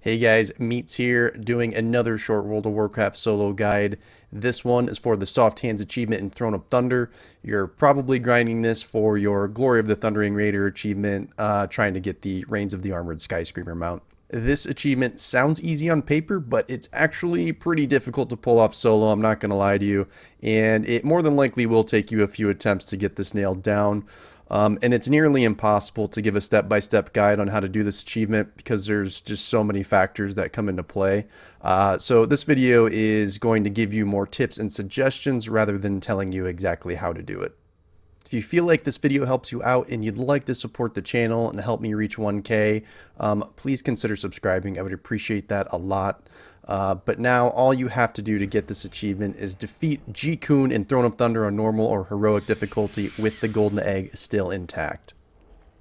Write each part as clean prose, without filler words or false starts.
Hey guys, Meats here, doing another short World of Warcraft solo guide. This one is for the Soft Hands achievement in Throne of Thunder. You're probably grinding this for your Glory of the Thundering Raider achievement, trying to get the Reigns of the Armored Skyscraper mount. This achievement sounds easy on paper, but it's actually pretty difficult to pull off solo, I'm not going to lie to you. And it more than likely will take you a few attempts to get this nailed down. And it's nearly impossible to give a step-by-step guide on how to do this achievement because there's just so many factors that come into play. So this video is going to give you more tips and suggestions rather than telling you exactly how to do it. If you feel like this video helps you out and you'd like to support the channel and help me reach 1K, please consider subscribing. I would appreciate that a lot. But now all you have to do to get this achievement is defeat G-Kun in Throne of Thunder on normal or heroic difficulty with the golden egg still intact.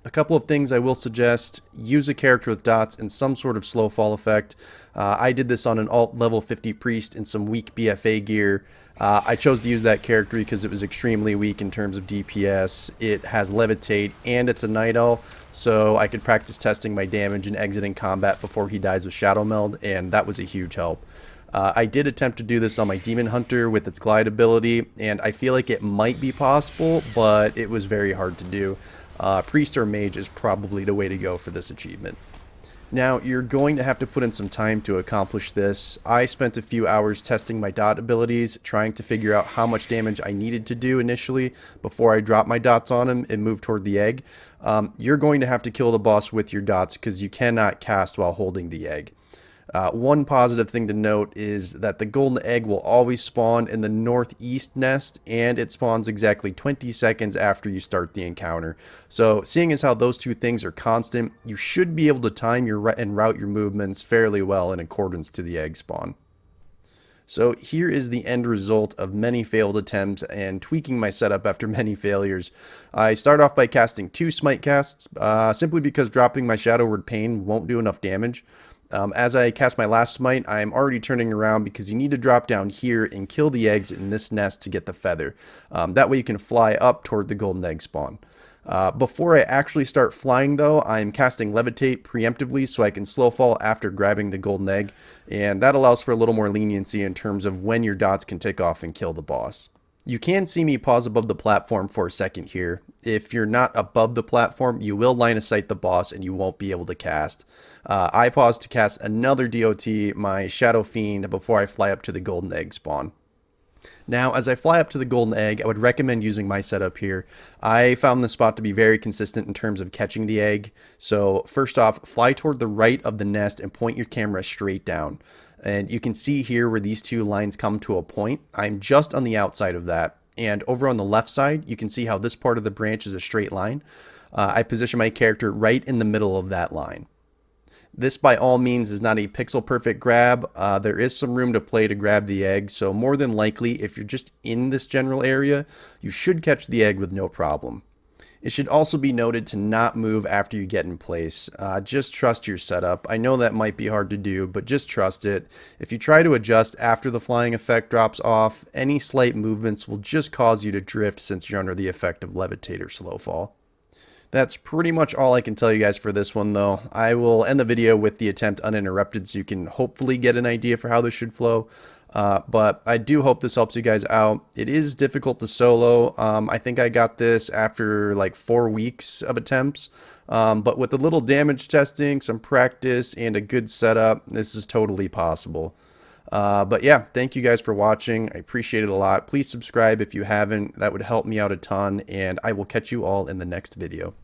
A couple of things I will suggest: use a character with dots and some sort of slow fall effect. I did this on an alt level 50 priest in some weak BFA gear. I chose to use that character because it was extremely weak in terms of DPS. It has levitate and it's a night elf, so I could practice testing my damage and exiting combat before he dies with shadow meld, and that was a huge help. I did attempt to do this on my demon hunter with its glide ability, and I feel like it might be possible, but it was very hard to do. Priest or mage is probably the way to go for this achievement. Now, you're going to have to put in some time to accomplish this. I spent a few hours testing my dot abilities, trying to figure out how much damage I needed to do initially before I dropped my dots on him and moved toward the egg. You're going to have to kill the boss with your dots because you cannot cast while holding the egg. One positive thing to note is that the golden egg will always spawn in the northeast nest, and it spawns exactly 20 seconds after you start the encounter. So seeing as how those two things are constant, you should be able to time and route your movements fairly well in accordance to the egg spawn. So here is the end result of many failed attempts and tweaking my setup after many failures. I start off by casting 2 smite casts, simply because dropping my Shadow Word Pain won't do enough damage. As I cast my last smite, I'm already turning around because you need to drop down here and kill the eggs in this nest to get the feather. That way you can fly up toward the golden egg spawn. Before I actually start flying though, I'm casting levitate preemptively so I can slow fall after grabbing the golden egg, and that allows for a little more leniency in terms of when your dots can take off and kill the boss. You can see me pause above the platform for a second here. If you're not above the platform, you will line of sight the boss and you won't be able to cast. I pause to cast another DOT, my shadowfiend, before I fly up to the golden egg spawn. Now, as I fly up to the golden egg, I would recommend using my setup here. I found this spot to be very consistent in terms of catching the egg. So first off, fly toward the right of the nest and point your camera straight down. And you can see here where these two lines come to a point. I'm just on the outside of that. And over on the left side, you can see how this part of the branch is a straight line. I position my character right in the middle of that line. This by all means is not a pixel perfect grab. There is some room to play to grab the egg, so more than likely if you're just in this general area, you should catch the egg with no problem. It should also be noted to not move after you get in place. Just trust your setup. I know that might be hard to do, but just trust it. If you try to adjust after the flying effect drops off, any slight movements will just cause you to drift since you're under the effect of levitate or slow fall. That's pretty much all I can tell you guys for this one, though. I will end the video with the attempt uninterrupted so you can hopefully get an idea for how this should flow. But I do hope this helps you guys out. It is difficult to solo. I think I got this after like 4 weeks of attempts. But with a little damage testing, some practice, and a good setup, this is totally possible. But yeah, thank you guys for watching. I appreciate it a lot. Please subscribe if you haven't. That would help me out a ton, and I will catch you all in the next video.